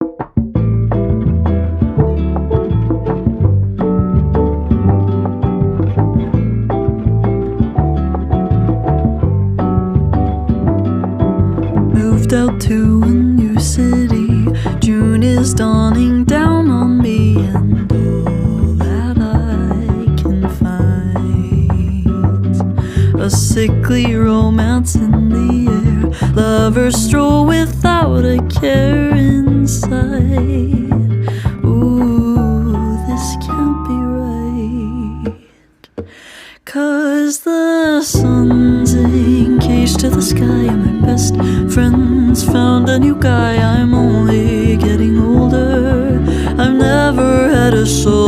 Moved out to a new city. June is dawning down on me, and all that I can find, a sickly romance in the air. Lovers stroll without a care inside. Ooh, this can't be right, 'cause the sun's engaged to the sky, and my best friend's found a new guy. I'm only getting older, I've never had a soul